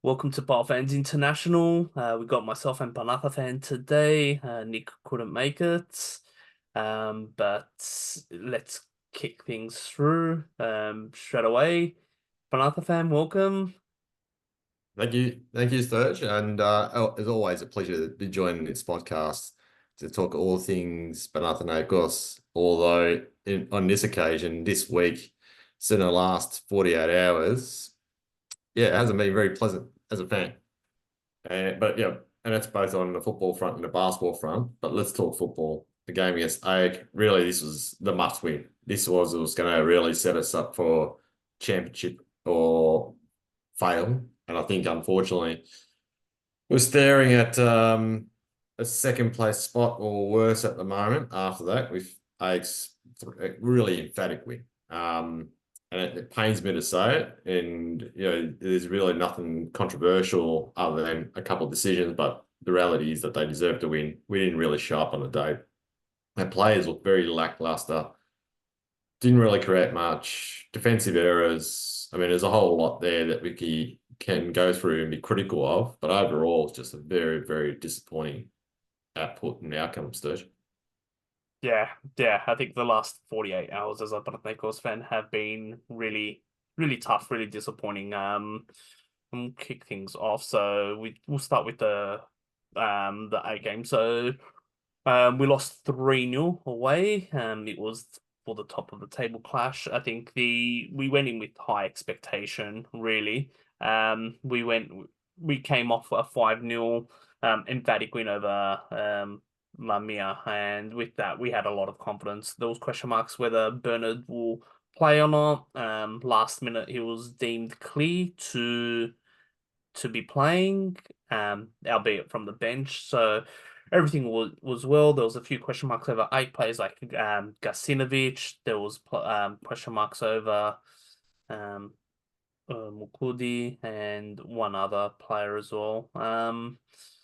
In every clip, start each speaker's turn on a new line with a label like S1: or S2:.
S1: Welcome to PAO Fans International. We got myself and PanathaFan today. Nick couldn't make it, but let's kick things through straight away. PanathaFan, welcome.
S2: Thank you, Sturge. And it's always a pleasure to be joining this podcast to talk all things Panathinaikos. Although on this occasion, this week, so in the last 48 hours, yeah, it hasn't been very pleasant as a fan. But yeah, and that's both on the football front and the basketball front. But let's talk football. The game against AEK, really, this was the must win. It was going to really set us up for championship or fail. And I think, unfortunately, we're staring at a second place spot or worse at the moment after that with AEK's really emphatic win. And it pains me to say it. And, there's really nothing controversial other than a couple of decisions, but the reality is that they deserve to win. We didn't really show up on the day. Our players looked very lackluster, didn't really create much defensive errors. I mean, there's a whole lot there that Vicky can go through and be critical of, but overall, it's just a very, very disappointing output and outcome, Sturge.
S1: Yeah. I think the last 48 hours as a Panathinaikos fan have been really, really tough, really disappointing. We'll kick things off. So we'll start with the A game. So we lost 3-0 away. It was for the top of the table clash. I think we went in with high expectation, really. We came off a 5-0 emphatic win over Lamia, and with that we had a lot of confidence. There was question marks whether Bernard will play or not. Last minute he was deemed clear to be playing, albeit from the bench. So everything was well. There was a few question marks over 8 players like Gasinovic. There was question marks over um, Mukudi and one other player as well.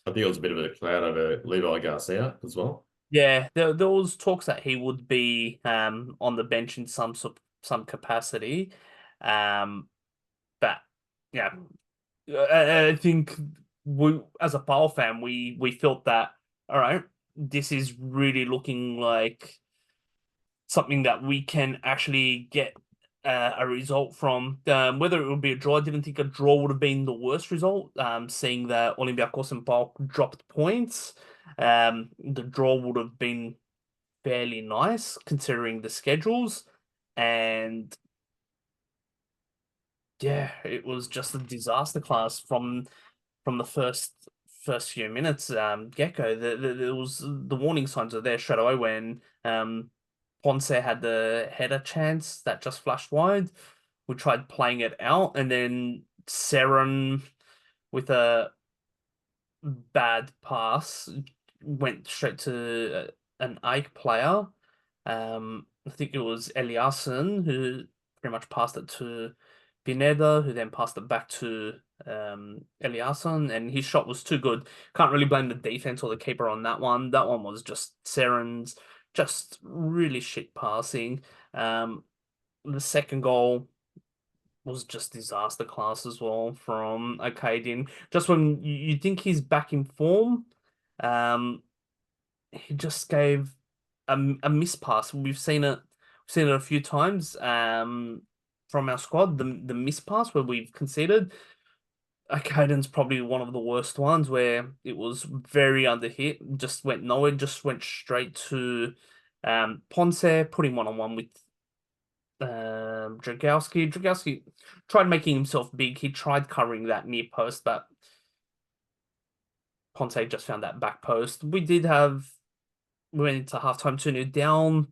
S2: I think it was a bit of a cloud over Levi Garcia as well.
S1: Yeah, there was talks that he would be on the bench in some capacity, um, but yeah, I think we, as a PAO fan, we felt that all right, this is really looking like something that we can actually get a result from. Whether it would be a draw, I didn't think a draw would have been the worst result. Seeing that Olympiacos and PAOK dropped points, the draw would have been fairly nice considering the schedules, and yeah, it was just a disaster class from the first few minutes. Gecko, there was the warning signs are there straight away when Ponce had the header chance that just flashed wide. We tried playing it out, and then Seren with a bad pass went straight to an Ike player. I think it was Eliasson who pretty much passed it to Pineda, who then passed it back to Eliasson, and his shot was too good. Can't really blame the defense or the keeper on that one. That one was just Seren's just really shit passing. The second goal was just disaster class as well from Acadian. Just when you think he's back in form, um, he just gave a miss pass. We've seen it a few times from our squad. The miss pass where we've conceded. Caden's probably one of the worst ones where it was very underhit, just went nowhere, just went straight to Ponce, putting one-on-one with Dragowski. Dragowski tried making himself big. He tried covering that near post, but Ponce just found that back post. We went into halftime 2-0 down.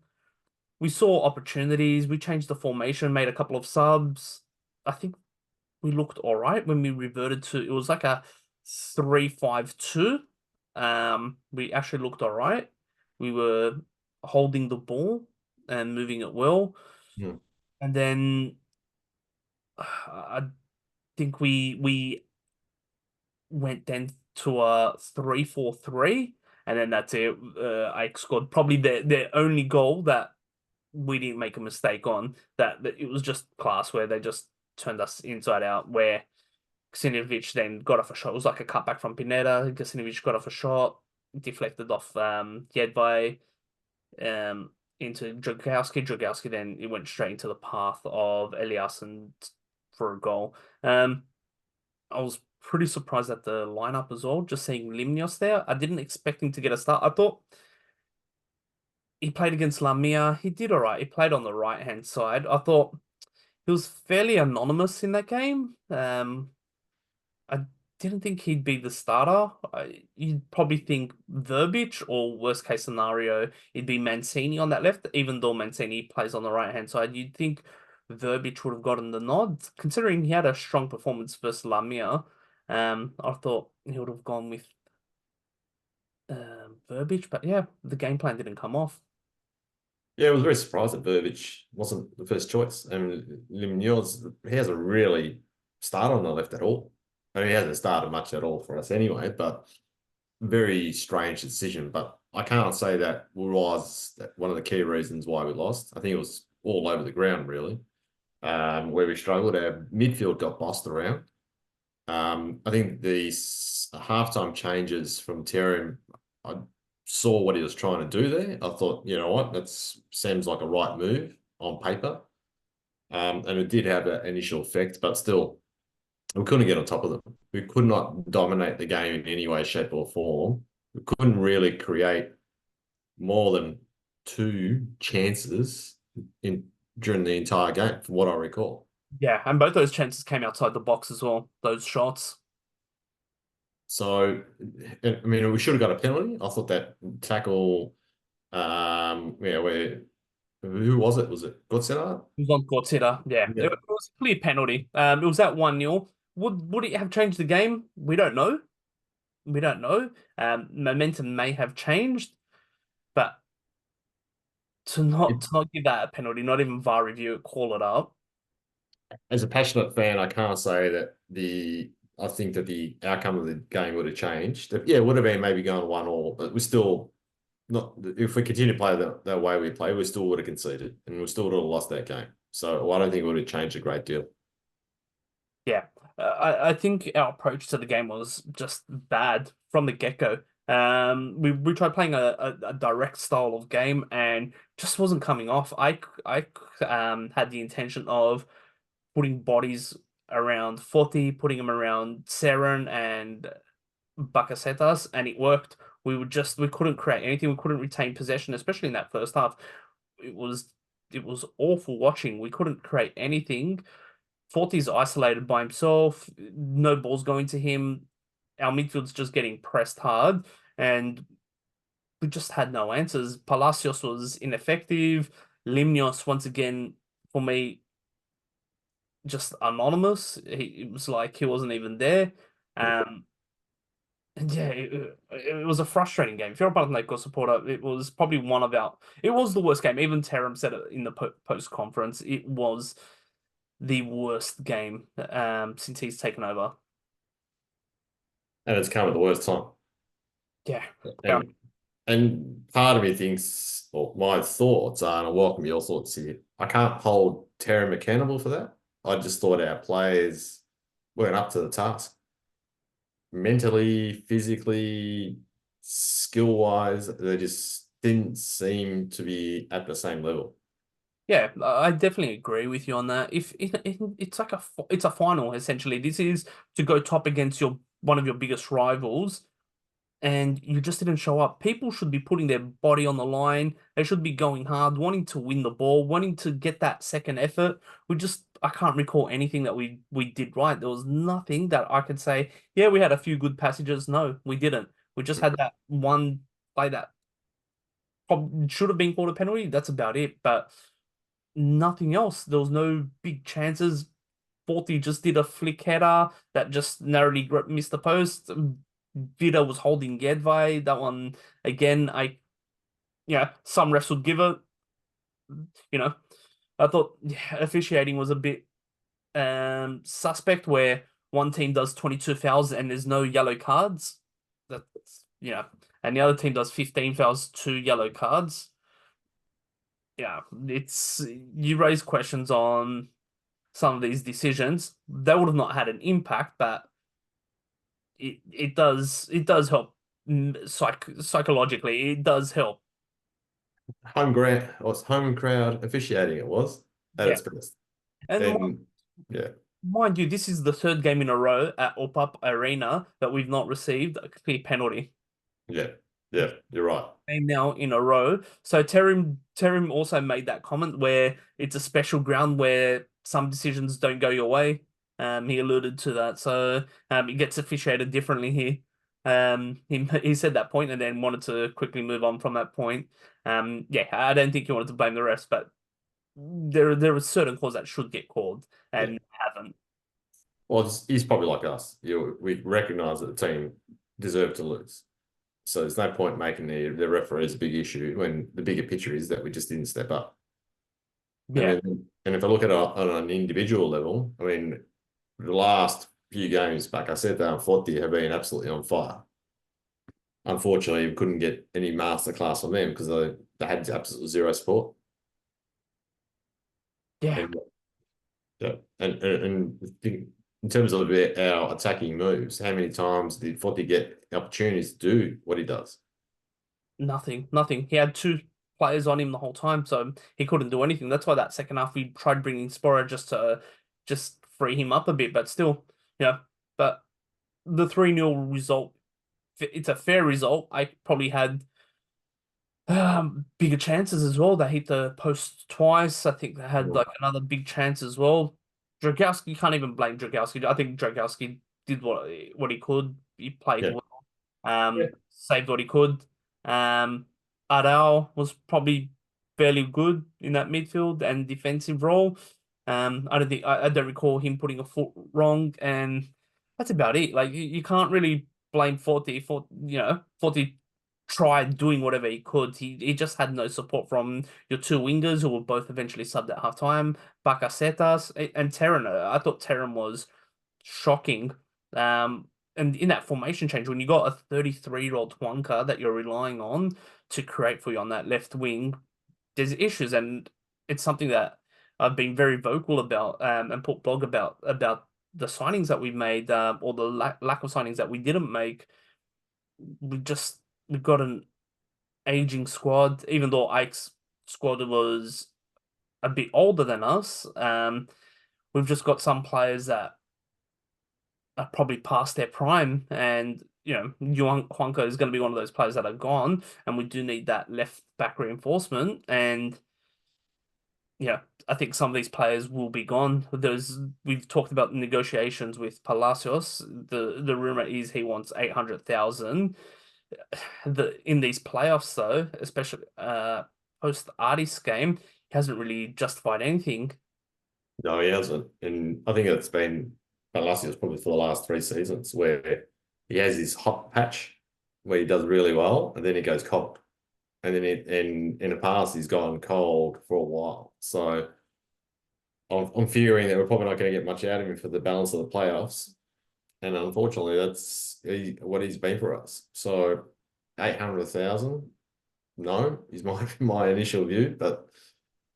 S1: We saw opportunities. We changed the formation, made a couple of subs. I think we looked all right when we reverted to it was like a 3-5-2. We actually looked all right. We were holding the ball and moving it well.
S2: Hmm.
S1: And then I think we went then to a 3-4-3, and then that's it. I scored probably their only goal that we didn't make a mistake on. That it was just class where they just turned us inside out. Where Ksinovic then got off a shot. It was like a cutback from Pineda. Ksinovic got off a shot, deflected off Jedvai um, into Dragowski. Dragowski then it went straight into the path of Eliasson for a goal. I was pretty surprised at the lineup as well, just seeing Limnios there. I didn't expect him to get a start. I thought he played against Lamia. He did all right. He played on the right hand side. I thought he was fairly anonymous in that game. I didn't think he'd be the starter. You'd probably think Verbic, or worst case scenario, it'd be Mancini on that left, even though Mancini plays on the right hand side. You'd think Verbic would have gotten the nod, considering he had a strong performance versus Lamia. I thought he would have gone with Verbic, but yeah, the game plan didn't come off.
S2: Yeah, I was very surprised that Verbic wasn't the first choice. I mean, Limnios, he hasn't really started on the left at all. I mean, he hasn't started much at all for us anyway, but very strange decision. But I can't say that was one of the key reasons why we lost. I think it was all over the ground, really, where we struggled. Our midfield got bossed around. I think the halftime changes from Terry, I saw what he was trying to do there. I thought, you know what, that seems like a right move on paper. And it did have an initial effect, but still, we couldn't get on top of them. We could not dominate the game in any way, shape, or form. We couldn't really create more than two chances in during the entire game, from what I recall.
S1: Yeah, and both those chances came outside the box as well, those shots.
S2: So, I mean, we should have got a penalty. I thought that tackle, yeah, where who was it? Was it Godzilla?
S1: It was on Gortita. Yeah,
S2: Yeah.
S1: it was a clear penalty. It was at 1-0. Would it have changed the game? We don't know. We don't know. Momentum may have changed, but to not
S2: It,
S1: to not give that a penalty, not even VAR review it, call it up.
S2: as a passionate fan, I can't say that I think that the outcome of the game would have changed. Yeah, it would have been maybe going 1-1, but we still not. If we continue to play the way we play, we still would have conceded, and we still would have lost that game. So I don't think it would have changed a great deal.
S1: Yeah, I think our approach to the game was just bad from the get-go. We tried playing a direct style of game and just wasn't coming off. I had the intention of putting bodies around 40, putting them around Seren and Bakasetas, and it worked. We couldn't create anything. We couldn't retain possession, especially in that first half. It was it was awful watching. We couldn't create anything. Forty's isolated by himself. No balls going to him. Our midfield's just getting pressed hard, and we just had no answers. Palacios was ineffective. Limnios, once again, for me, just anonymous. It was like he wasn't even there. Um, and yeah, it was a frustrating game. If you're a Panathinaikos supporter, it was probably one of our. It was the worst game. Even Terim said it in the post conference. It was the worst game since he's taken over.
S2: And it's come at the worst time.
S1: Yeah. Yeah.
S2: And part of me thinks, or my thoughts are, and I welcome your thoughts here. I can't hold Terry accountable for that. I just thought our players weren't up to the task. Mentally, physically, skill wise, they just didn't seem to be at the same level.
S1: Yeah, I definitely agree with you on that. If it's like it's a final essentially. This is to go top against your one of your biggest rivals, and you just didn't show up. People should be putting their body on the line. They should be going hard, wanting to win the ball, wanting to get that second effort. I can't recall anything that we did right. There was nothing that I could say, yeah, we had a few good passages. No, we didn't. We just had that one play that probably should have been called a penalty. That's about it. But nothing else. There was no big chances. Forty just did a flick header that just narrowly missed the post. Vida was holding Gedvai. That one again. Some refs would give it. You know, I thought officiating was a bit suspect, where one team does 22 fouls and there's no yellow cards. That's and the other team does 15 fouls, 2 yellow cards. Yeah, it's you raise questions on some of these decisions. They would have not had an impact, but it does help psychologically. It does help.
S2: Home crowd officiating it was at
S1: Yeah,
S2: its best.
S1: and
S2: And yeah,
S1: mind you, this is the third game in a row at Opap Arena that we've not received a clear penalty.
S2: yeah, yeah, you're right.
S1: Game now in a row. So Terim also made that comment where it's a special ground where some decisions don't go your way. He alluded to that, so it gets officiated differently here. He said that point and then wanted to quickly move on from that point. Yeah, I don't think he wanted to blame the rest, but there are certain calls that should get called
S2: Yeah.
S1: and haven't.
S2: Well, he's probably like us. We recognize that the team deserved to lose. So there's no point making the referees a big issue when the bigger picture is that we just didn't step up. And
S1: Yeah,
S2: then, and if I look at it on an individual level, I mean, the last few games, like I said, and Forti have been absolutely on fire. Unfortunately, we couldn't get any masterclass on them because they had absolutely zero support.
S1: yeah,
S2: And yeah, and in terms of our attacking moves, how many times did Forti get opportunities to do what he does?
S1: nothing. He had two players on him the whole time, so he couldn't do anything. That's why that second half we tried bringing Spora just to just free him up a bit, but still, yeah. But the 3-0 result, it's a fair result. I probably had bigger chances as well. They hit the post twice. I think they had
S2: Mm.
S1: like another big chance as well. Dragowski, can't even blame Dragowski. I think Dragowski did what he could. He played
S2: Yeah.
S1: well.
S2: Yeah.
S1: Saved what he could. Um, Adel was probably fairly good in that midfield and defensive role. I don't recall him putting a foot wrong, and that's about it. Like you can't really blame Forty for Forty tried doing whatever he could. He just had no support from your two wingers who were both eventually subbed at halftime, Bakasetas and Terran. I thought Terran was shocking. And in that formation change, when you got a 33-year-old Twonka that you're relying on to create for you on that left wing, there's issues, and it's something that I've been very vocal about and put blog about the signings that we made or the lack of signings that we didn't make. We just we've got an aging squad, even though Ike's squad was a bit older than us. We've just got some players that are probably past their prime, and Yuan Huanko is going to be one of those players that are gone, and we do need that left back reinforcement. And yeah, I think some of these players will be gone. We've talked about negotiations with Palacios. The rumor is he wants 800,000. In these playoffs though, especially post Artis game, he hasn't really justified anything.
S2: No, he hasn't. And I think it's been Palacios probably for the last 3 seasons where he has this hot patch where he does really well and then he goes cold. And then in the past he's gone cold for a while. So I'm fearing that we're probably not going to get much out of him for the balance of the playoffs. And unfortunately, that's what he's been for us. So 800,000, no, is my initial view, but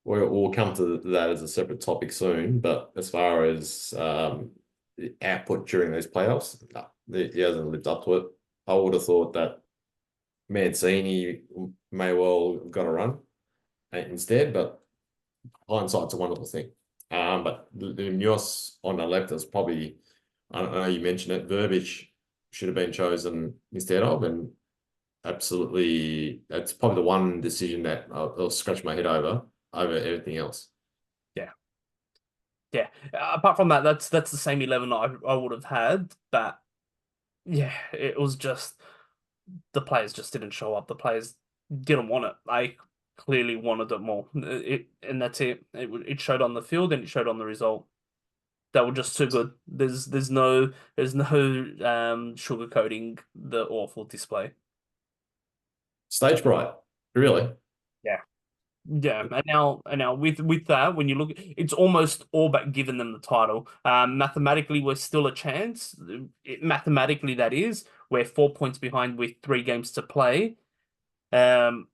S2: we'll come to that as a separate topic soon. But as far as the output during those playoffs, no, he hasn't lived up to it. I would have thought that Mancini may well have got a run instead, but hindsight's a wonderful thing. But the Munoz on the left is probably, I don't know, you mentioned it, Verbic should have been chosen instead of, and absolutely, that's probably the one decision that I'll scratch my head over everything else.
S1: Yeah, yeah. Apart from that, that's the same 11 I would have had, but yeah, it was just the players just didn't show up. The players didn't want it. I clearly wanted it more. And that's it. It showed on the field and it showed on the result. They were just too good. There's no sugarcoating the awful display.
S2: Stage fright, really.
S1: Yeah. Yeah, and now with that, when you look, it's almost all but given them the title. Mathematically, we're still a chance. Mathematically, that is, we're 4 points behind with 3 games to play. Um,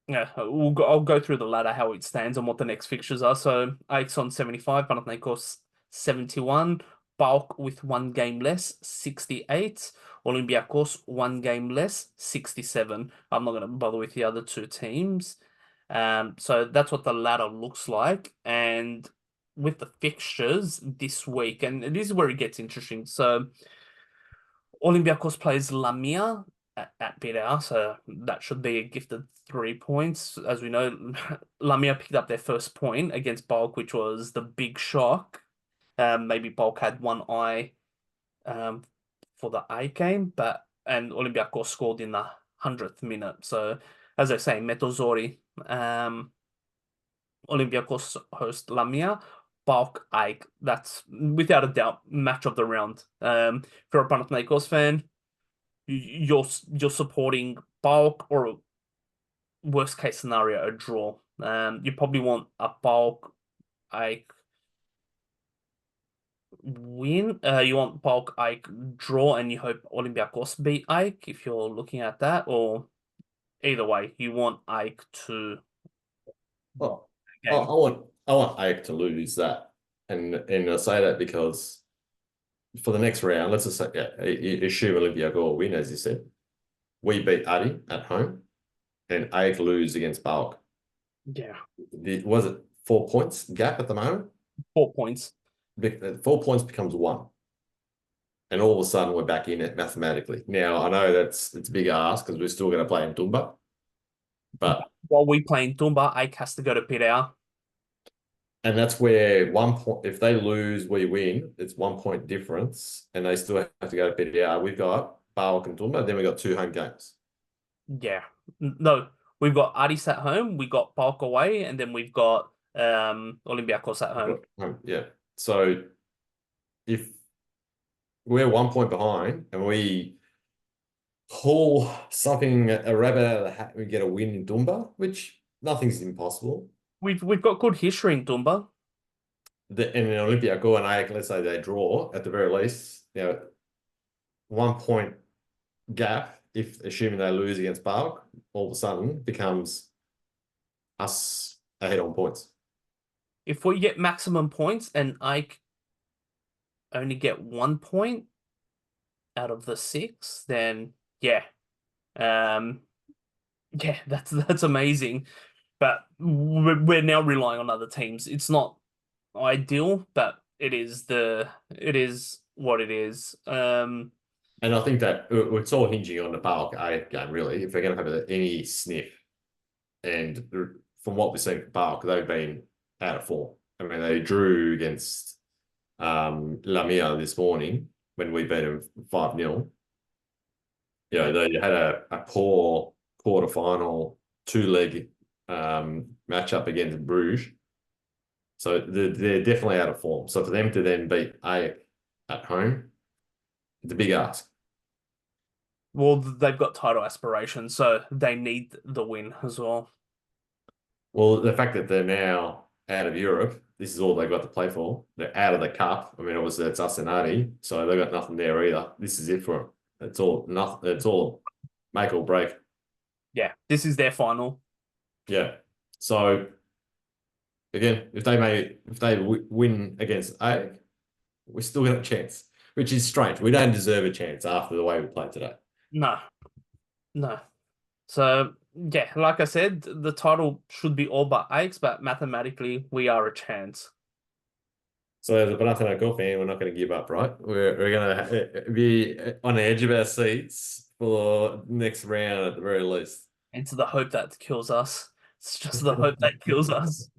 S1: yeah, I'll go through the ladder how it stands and what the next fixtures are. So Ajax on 75, Panathinaikos 71, Bulk with 1 game less, 68. Olympiacos, 1 game less, 67. I'm not going to bother with the other two teams. So that's what the ladder looks like. And with the fixtures this week, and this is where it gets interesting. So Olympiacos plays Lamia at PAO, so that should be a gifted 3 points. As we know, Lamia picked up their first point against Bulk, which was the big shock. Maybe Bulk had one eye um, for the A game, and Olympiacos scored in the 100th minute. So, as I say, Metozori, Olympiacos host Lamia, Bulk Ike. That's without a doubt match of the round. If you're a Panathinaikos fan, you're supporting Bulk, or worst case scenario, a draw. You probably want a Bulk Ike win. You want Bulk Ike draw, and you hope Olympiacos beat Ike if you're looking at that, or either way, you want Ike to win
S2: Well,
S1: the
S2: I
S1: game.
S2: want Ike to lose that, and I say that because for the next round, let's just say, yeah, assume Olympiacos will win, as you said. We beat Adi at home, and Ike lose against Bulk.
S1: Yeah,
S2: Was it 4 points gap at the moment?
S1: 4 points.
S2: 4 points becomes one, and all of a sudden we're back in it mathematically. Now I know it's a big ask because we're still going to play in Tumba, but
S1: While we play in Tumba, Ike has to go to Pirao.
S2: and that's where 1 point. If they lose, we win. It's 1 point difference, and they still have to go to PDR. We've got Barwick and Tumba, then we've got 2 home games.
S1: Yeah. No, we've got Aris at home, we got Bulk away, and then we've got Olympiacos at home.
S2: Yeah. So if we're 1 point behind and we pull something, a rabbit out of the hat, we get a win in Tumba, which nothing's impossible.
S1: We've got good history in Tumba.
S2: In an Olympia go and AEK, let's say they draw at the very least, 1 point gap, if assuming they lose against Bark, all of a sudden becomes us ahead on points.
S1: If we get maximum points and Ike only get 1 point out of the 6, then yeah. Yeah, that's amazing. But we're now relying on other teams. It's not ideal, but it is what it is.
S2: And I think that it's all hinging on the Bark AEK game, really. If they're going to have any sniff, and from what we've seen from Bark, they've been out of form. I mean, they drew against Lamia this morning when we beat them 5-0. They had a poor quarterfinal 2-leg matchup against Bruges. So they're definitely out of form. So for them to then beat AEK at home, it's a big ask.
S1: Well, they've got title aspirations, so they need the win as well.
S2: Well, the fact that they're now out of Europe, this is all they've got to play for. They're out of the cup. I mean, obviously it's us and Artie, so they've got nothing there either. This is it for them. It's all nothing. It's all make or break.
S1: Yeah, this is their final.
S2: Yeah. So again, if they win against AEK, we still got a chance, which is strange. We don't deserve a chance after the way we played today.
S1: No, no. So yeah, like I said, the title should be all but Aches, but mathematically we are a chance.
S2: So as a Panathinaikos fan, we're not going to give up, right? We're going to be on the edge of our seats for next round at the very least.
S1: It's the hope that kills us. It's just the hope that kills us.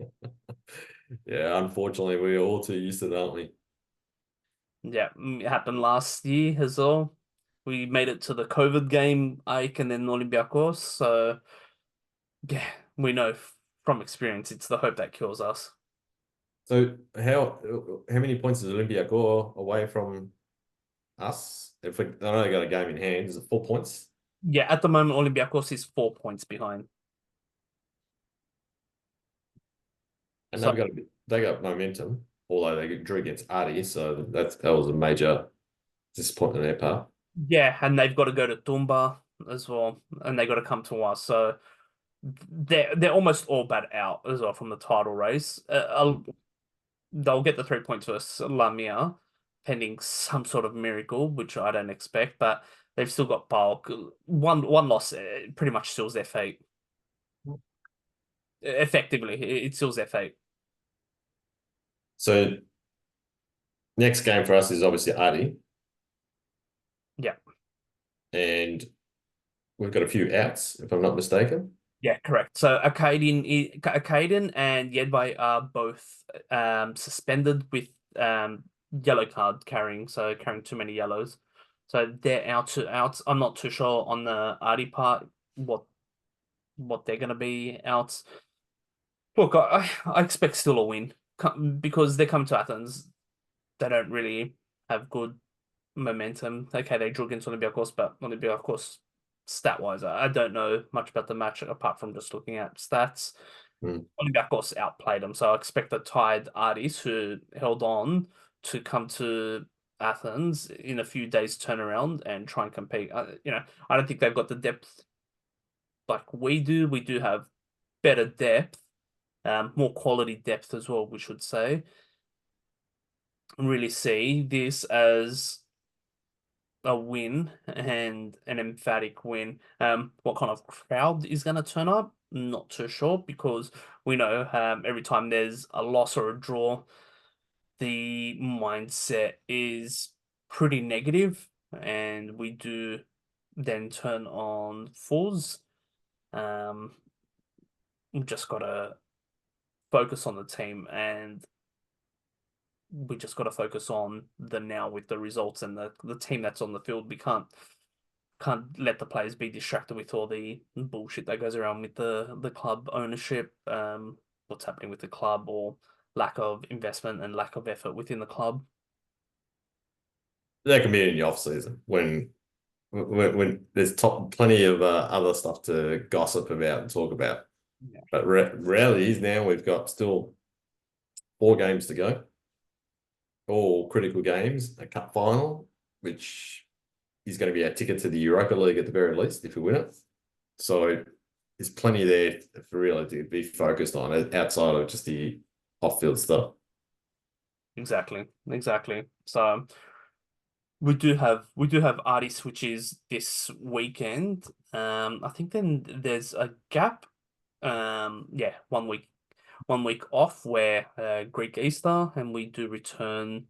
S2: Yeah, unfortunately, we're all too used to that, aren't we?
S1: Yeah, it happened last year as well. We made it to the COVID game, Ike, and then Olympiacos. So yeah, we know from experience it's the hope that kills us.
S2: So how many points is Olympiacos away from us? If I know they got a game in hand, is it 4 points?
S1: Yeah, at the moment Olympiacos is 4 points behind.
S2: And
S1: So
S2: they got momentum, although they drew against Artie, so that was a major disappointment on their part.
S1: yeah, and they've got to go to Tumba as well, and they got to come to us. So they're almost all but out as well from the title race. They'll get the 3 points versus Lamia, pending some sort of miracle, which I don't expect. But they've still got bulk. One loss pretty much seals their fate. Effectively, it seals their fate.
S2: So next game for us is obviously Adi,
S1: Yeah.
S2: and we've got a few outs, if I'm not mistaken.
S1: Yeah, correct. So Akaden and Yedway are both suspended with yellow card carrying, so carrying too many yellows. So they're outs. I'm not too sure on the Artie part what they're gonna be outs. Look, I expect still a win because they're coming to Athens. They don't really have good momentum. Okay, they drew against Olympiacos, but Olympiacos stat wise, I don't know much about the match apart from just looking at stats.
S2: Hmm.
S1: Olympiacos outplayed them, so I expect the tied Artis who held on to come to Athens in a few days turnaround and try and compete. I don't think they've got the depth like we do. We do have better depth, more quality depth as well, we should say. Really see this as a win and an emphatic win. What kind of crowd is going to turn up? Not too sure because we know every time there's a loss or a draw, the mindset is pretty negative, and we do then turn on fools. Um, we've just got to focus on the team, and we just got to focus on the now with the results and the team that's on the field. We can't let the players be distracted with all the bullshit that goes around with the club ownership, what's happening with the club, or lack of investment and lack of effort within the club.
S2: That can be in the off season when there's plenty of other stuff to gossip about and talk about.
S1: Yeah.
S2: But reality is now we've got still 4 games to go, all critical games, a cup final, which is going to be our ticket to the Europa League at the very least if we win it. So there's plenty there for really to be focused on outside of just the off-field stuff.
S1: Exactly, exactly. So we do have artists, which is this weekend. I think then there's a gap. Yeah, 1 week off where Greek Easter, and we do return.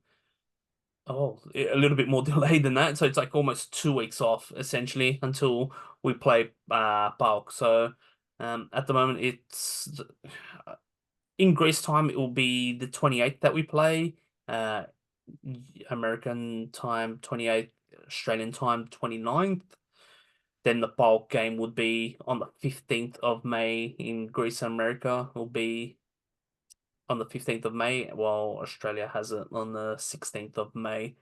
S1: Oh, a little bit more delayed than that. So it's like almost 2 weeks off essentially until we play Bulk. So at the moment it's in Greece time it will be the 28th that we play. Uh American time 28th, Australian time 29th. Then the Bulk game would be on the 15th of May in Greece and America. Will be on the 15th of May, while Australia has it on the 16th of May.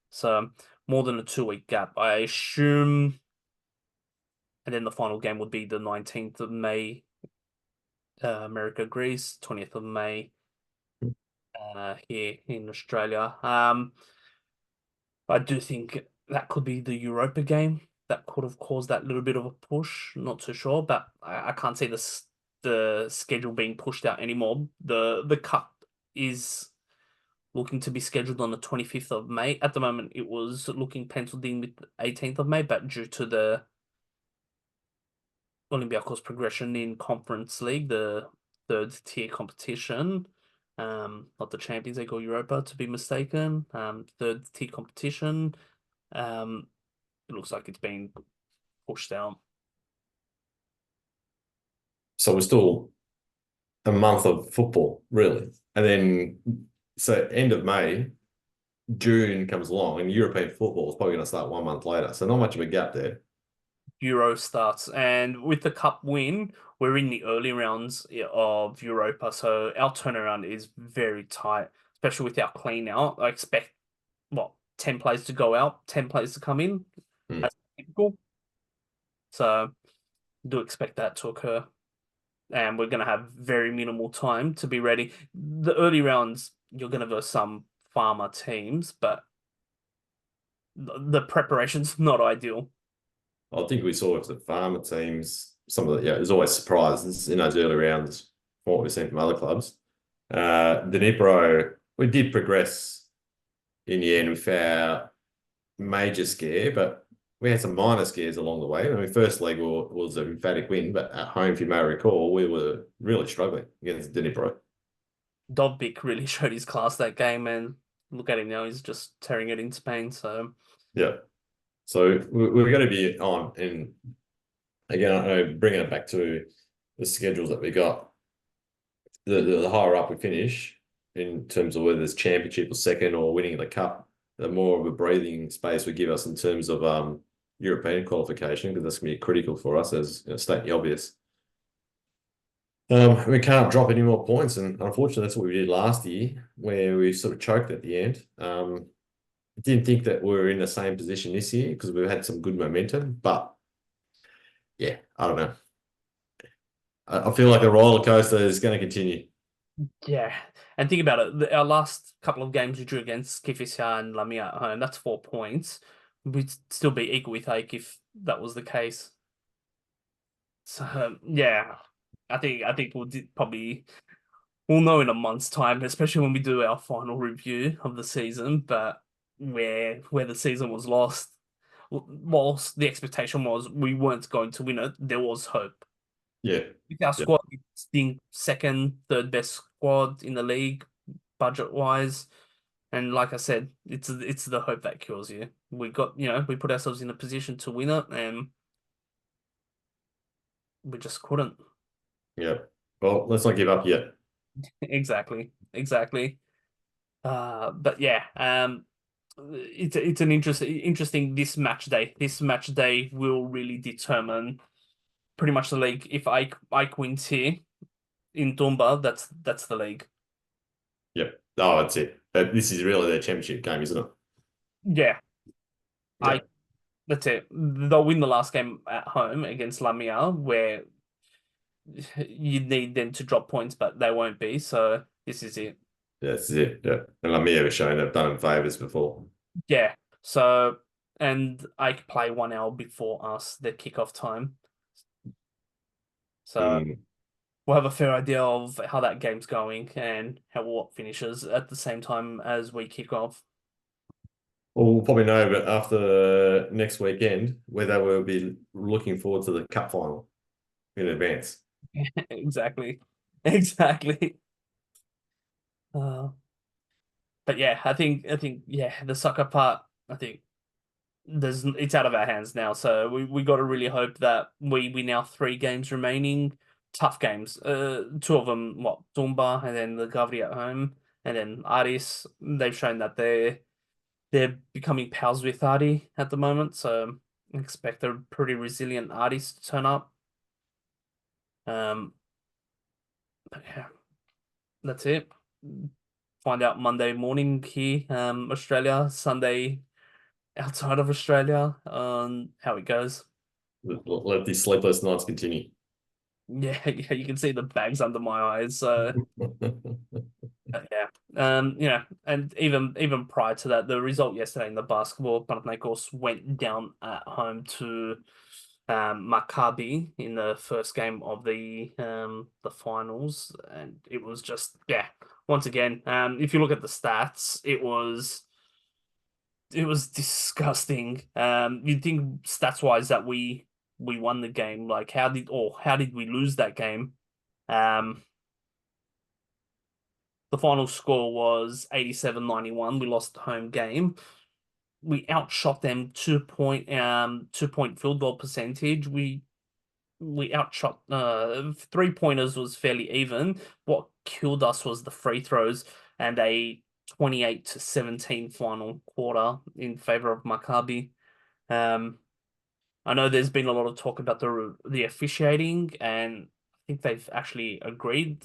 S1: So more than a 2 week gap, I assume. And then the final game would be the 19th of May, America, Greece, 20th of May, here in Australia. I do think that could be the Europa game that could have caused that little bit of a push. Not too sure, but I can't see the schedule being pushed out anymore. The cup is looking to be scheduled on the 25th of May. At the moment, it was looking penciled in with the 18th of May, but due to the Olympiacos progression in Conference League, the third tier competition, not the Champions League or Europa to be mistaken, third tier competition, um, it looks like it's been pushed out.
S2: So we're still a month of football, really. And then, so end of May, June comes along, and European football is probably going to start 1 month later. So not much of a gap there.
S1: Euro starts, and with the cup win, we're in the early rounds of Europa, so our turnaround is very tight, especially with our clean out. I expect what 10 players to go out, 10 players to come in,
S2: Hmm.
S1: as typical. So do expect that to occur, and we're going to have very minimal time to be ready. The early rounds, you're going to verse some farmer teams, but the preparation's not ideal.
S2: I think we saw with the farmer teams, some of the, there's always surprises in those early rounds from what we've seen from other clubs. Dnipro, we did progress in the end, with our major scare, but we had some minor scares along the way. I mean, first leg was an emphatic win, but at home, if you may recall, we were really struggling against Dnipro.
S1: Dobbik really showed his class that game, and look at him now, he's just tearing it in Spain. So
S2: Yeah. So we're going to be on. And again, I know bringing it back to the schedules that we got, the higher up we finish in terms of whether it's championship or second or winning the cup, the more of a breathing space we give us in terms of European qualification, because that's going to be critical for us, as stating the obvious. We can't drop any more points, and unfortunately, that's what we did last year, where we sort of choked at the end. Didn't think that we were in the same position this year because we've had some good momentum, but yeah, I don't know. I feel like the roller coaster is going to continue.
S1: yeah, and think about it. Our last couple of games we drew against Kifissia and Lamia at home. That's 4 points. We'd still be equal with Ake if that was the case. So yeah, I think probably we'll know in a month's time, especially when we do our final review of the season. But where the season was lost, whilst the expectation was we weren't going to win it, there was hope.
S2: Yeah,
S1: With our
S2: yeah,
S1: squad being second, third best squad in the league, budget wise, and like I said, it's the hope that kills you. We got we put ourselves in a position to win it, and we just couldn't.
S2: yeah. Well, let's not give up yet.
S1: Exactly, exactly. But yeah, it's an interesting this match day. This match day will really determine pretty much the league. If Ike wins here in Tumba, that's the league.
S2: Yep. Oh, that's it. This is really their championship game, isn't it?
S1: Yeah,
S2: Yeah.
S1: I that's it. They'll win the last game at home against Lamia, where you need them to drop points, but they won't be. So this is it.
S2: That's it. Yeah. And Lamia was showing they've done him favours before.
S1: Yeah. So and Ike play 1 hour before us, the kickoff time. So
S2: Mm.
S1: we'll have a fair idea of how that game's going and how what finishes at the same time as we kick off.
S2: Well, we'll probably know, but after next weekend, whether we'll be looking forward to the cup final in advance.
S1: Exactly. Exactly. Uh, but yeah, I think yeah, the soccer part, I think it's out of our hands now. So we got to really hope that we now 3 games remaining, tough games. Two of them, what, Tumba and then the Gavri at home, and then Aris. They've shown that they're becoming pals with Adi at the moment. So I expect a pretty resilient Aris to turn up. Um, but yeah, that's it. Find out Monday morning here, Australia, Sunday outside of Australia, how it goes.
S2: Let these sleepless nights continue.
S1: Yeah, yeah, you can see the bags under my eyes. So yeah, and even prior to that, the result yesterday in the basketball, Panathinaikos went down at home to Maccabi in the first game of the finals, and it was just yeah. Once again, if you look at the stats, it was disgusting. You'd think stats wise that we won the game. Like how did we lose that game? Um, the final score was 87-91. We lost the home game. We outshot them 2 point field goal percentage. We outshot 3 pointers was fairly even. What killed us was the free throws and a 28-17 final quarter in favor of Maccabi. Um, I know there's been a lot of talk about the officiating, and I think they've actually agreed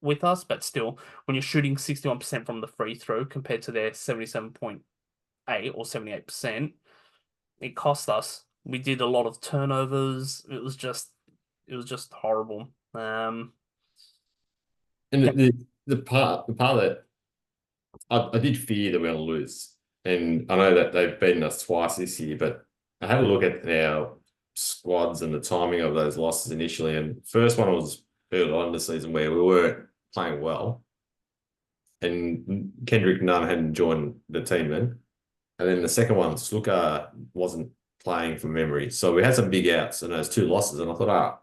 S1: with us, but still, when you're shooting 61% from the free throw compared to their 77.8 or 78%, it cost us. We did a lot of turnovers. It was just horrible.
S2: And
S1: Yeah,
S2: the part that I did fear that we are going to lose. And I know that they've beaten us twice this year, but I had a look at our squads and the timing of those losses initially. And first one was early on in the season where we weren't playing well. and Kendrick Nunn hadn't joined the team then. And then the second one, Sluka wasn't playing from memory. So we had some big outs and those two losses. And I thought,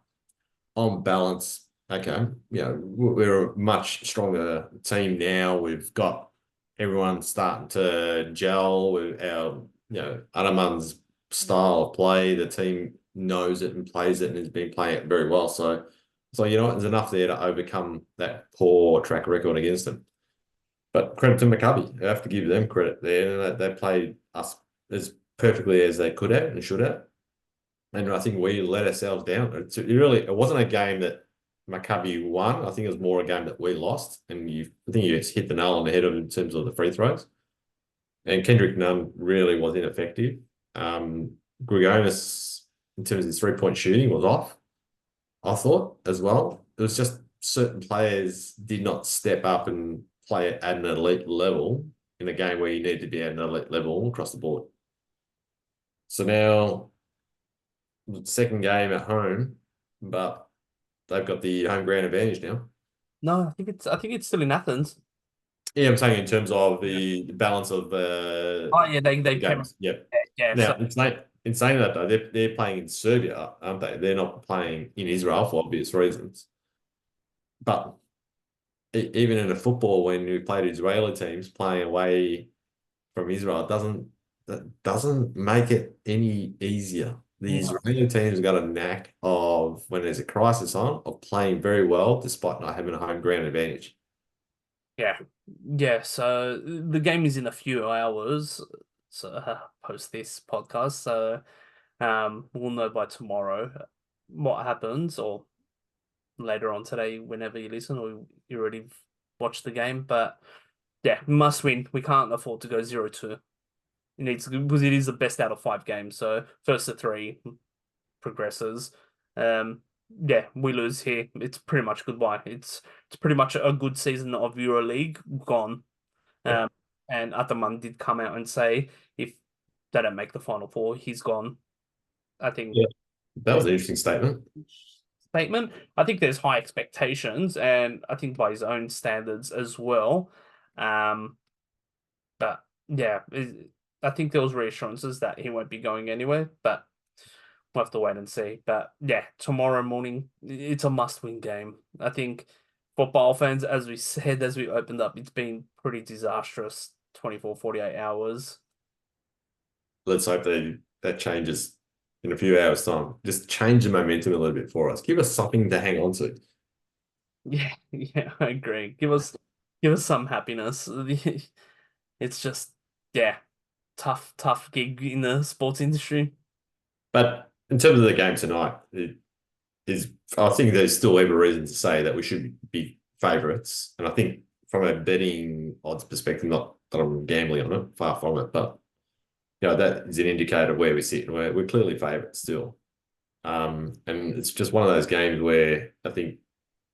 S2: on balance, okay, we're a much stronger team now. We've got everyone starting to gel with our, Adaman's style of play. The team knows it and plays it and has been playing it very well. So there's enough there to overcome that poor track record against them. But credit to Maccabi. I have to give them credit there. They played us as perfectly as they could have and should have. And I think we let ourselves down. It wasn't a game that Maccabi won. I think it was more a game that we lost. And I think you hit the nail on the head in terms of the free throws. And Kendrick Nunn really was ineffective. Grigonis, in terms of his 3-point shooting, was off, I thought, as well. It was just certain players did not step up and play at an elite level in a game where you need to be at an elite level across the board. So now, second game at home, but they've got the home ground advantage now.
S1: No, I think it's still in Athens.
S2: Yeah, I'm saying in terms of
S1: Yeah.
S2: the balance of
S1: Oh yeah, they came.
S2: games. Yep.
S1: Yeah, so
S2: Now, in saying that though, they're playing in Serbia, aren't they? They're not playing in Israel for obvious reasons. But even in a football, when we played Israeli teams playing away from Israel, that doesn't make it any easier. The
S1: no.
S2: Israeli team's got a knack of, when there's a crisis on, of playing very well despite not having a home ground advantage.
S1: Yeah, yeah. So the game is in a few hours. So post this podcast, so we'll know by tomorrow what happens, or later on today, whenever you listen, or you already watched the game. But yeah, must win. We can't afford to go 0-2. It needs to, because it is the best out of 5 games. So first to three progresses. Um, yeah, we lose here. It's pretty much goodbye. It's pretty much a good season of Euroleague gone.
S2: Yeah,
S1: Um, and Ataman did come out and say if they don't make the final four, he's gone. I think
S2: yeah. That was an interesting statement.
S1: statement. I think there's high expectations, and I think by his own standards as well. Um, but yeah, I think there was reassurances that he won't be going anywhere, but we'll have to wait and see. But yeah, tomorrow morning, it's a must-win game. I think for PAO fans, as we said, as we opened up, it's been pretty disastrous 24, 48 hours.
S2: Let's hope that changes in a few hours' time. Just change the momentum a little bit for us. Give us something to hang on to.
S1: Yeah, yeah, I agree. Give us some happiness. It's just, yeah, tough gig in the sports industry.
S2: But in terms of the game tonight, I think there's still every reason to say that we should be favourites. And I think from a betting odds perspective, not that I'm gambling on it, far from it, but that is an indicator of where we sit, and we're clearly favourites still. And it's just one of those games where I think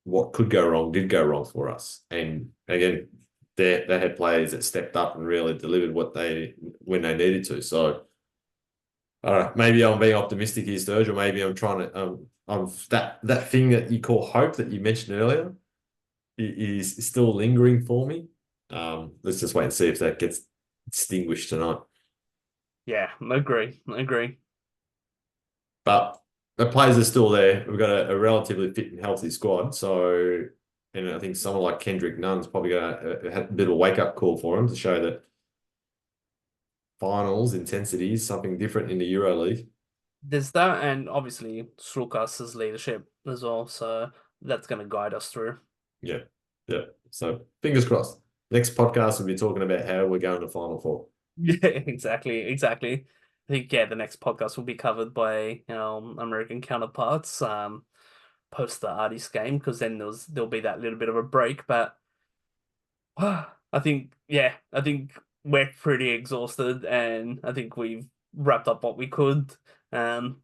S2: what could go wrong did go wrong for us. And again, they had players that stepped up and really delivered when they needed to. So I don't know, maybe I'm being optimistic here, Sturge, or maybe I'm trying to that thing that you call hope that you mentioned earlier is still lingering for me. Let's just wait and see if that gets extinguished tonight.
S1: Yeah, I agree. I agree.
S2: But the players are still there. We've got a relatively fit and healthy squad. So, and I think someone like Kendrick Nunn's probably got a bit of a wake up call for him to show that finals intensity is something different in the EuroLeague.
S1: There's that, and obviously Sulkas's leadership as well. So that's going to guide us through.
S2: Yeah. Yeah. So fingers crossed. Next podcast, we'll be talking about how we're going to Final Four.
S1: Yeah, exactly. I think yeah, the next podcast will be covered by American counterparts post the artist game, because then there'll be that little bit of a break. But I think we're pretty exhausted, and I think we've wrapped up what we could um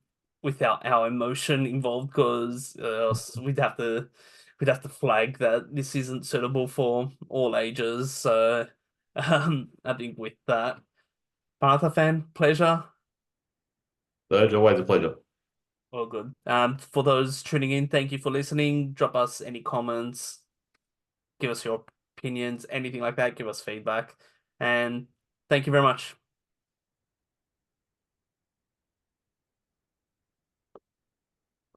S1: without our emotion involved, because else we'd have to flag that this isn't suitable for all ages. So I think with that, PanathaFan, pleasure.
S2: So it's always a pleasure.
S1: All good. For those tuning in, thank you for listening. Drop us any comments. Give us your opinions, anything like that, give us feedback. And thank you very much.